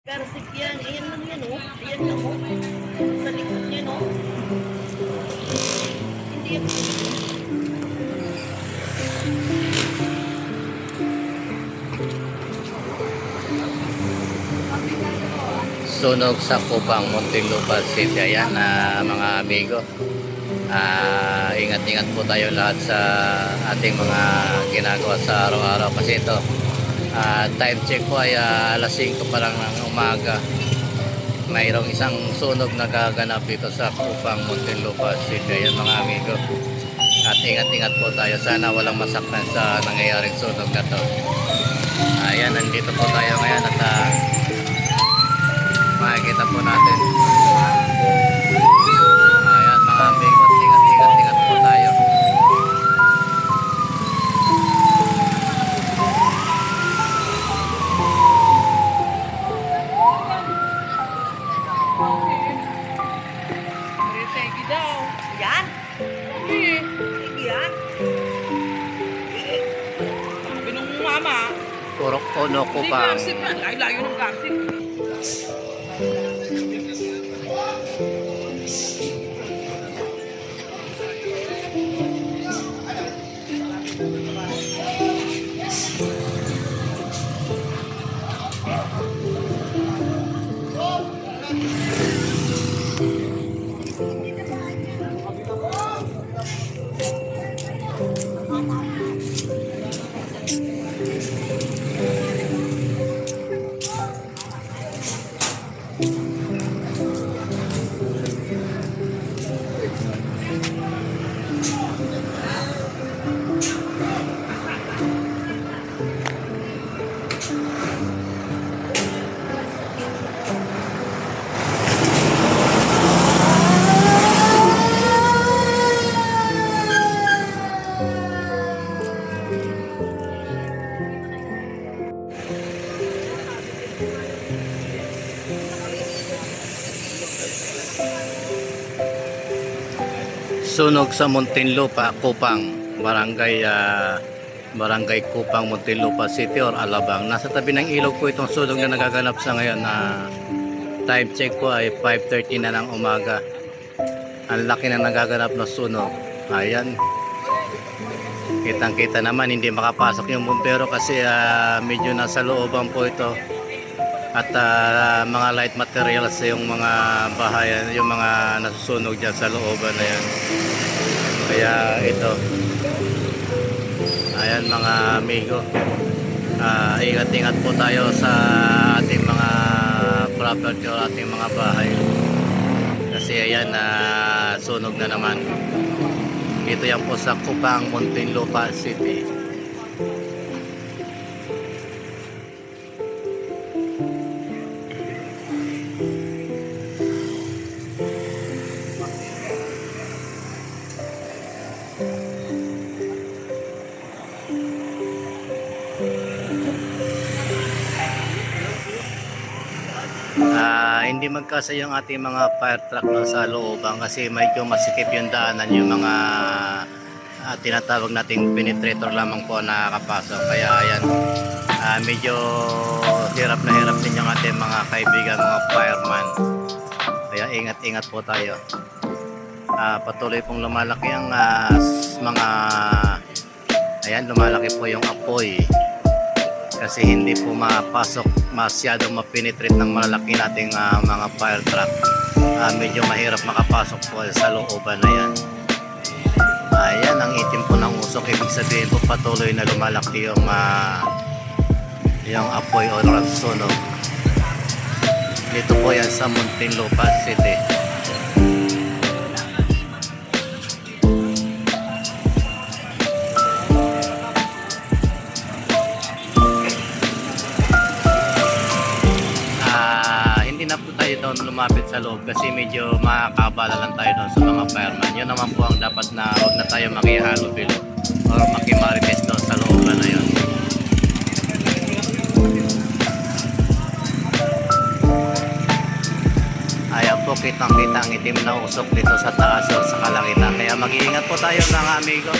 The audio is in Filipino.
Persik yan. Ayan lang yan, oh. Ayan lang, oh. Sa likod niya, no? Hindi yan. Sunog sa Kupang, Muntinlupa City. Ayan, mga amigo. Ingat-ingat po tayo lahat sa ating mga ginagawa sa araw-araw. Kasi ito, time check po ay alas 5 pa lang ng umaga. Mayroong isang sunog na gaganap dito sa Kupang, Muntinlupa City. Ayan mga amigo. At ingat-ingat po tayo. Sana walang masaktan sa nangyayaring sunog na to. Ayan, nandito po tayo ngayon at makikita po natin. Ayan mga amigo, ingat po tayo. Thank you daw. Yan? Yan? Sabi nung mama. Puro Ono Kupang. Hindi garsip yan. Ay, layo ng garsip. Sunog sa Muntinlupa, Kupang, Barangay Kupang, Muntinlupa City or Alabang. Nasa tabi ng ilog po itong sunog na nagaganap sa ngayon. Time check po ay 5:30 na ng umaga. Ang laki na nagaganap na sunog. Ayan. Kitang-kita naman hindi makapasok yung bumbero kasi medyo nasa looban po ito. At mga light materials yung mga bahayan, yung mga nasusunog dyan sa looban na yan. Kaya ito, ayan mga amigo, ingat-ingat po tayo sa ating mga property o ating mga bahay. Kasi ayan, sunog na naman. Ito yan po sa Kupang, Muntinlupa City. Hindi magkasa yung ating mga fire truck sa looban kasi medyo masikip yung daanan, yung mga tinatawag nating penetrator lamang po nakakapasok. Kaya ayan, medyo hirap na hirap din yung ating mga kaibigan, mga fireman. Kaya ingat-ingat po tayo. Patuloy pong lumalaki ang mga ayan, lumalaki po yung apoy kasi hindi po mapasok, masyadong mapenetrate ng malalaki nating mga fire truck. Medyo mahirap makapasok po sa looban na yan. Ayan, ang itim po ng usok, ibig sabihin po patuloy na lumalaki yung apoy o sunog. Dito po yan sa Muntinlupa City. Lumapit sa loob kasi medyo makakabala lang tayo doon sa mga fireman. Yun naman po ang dapat na huwag na tayo makihalo bilo or makimarites doon sa looban na yun. Ayan po, kitang-kita ang itim na usok dito sa taas o sa kalangitan. Kaya mag-iingat po tayo mga amigo.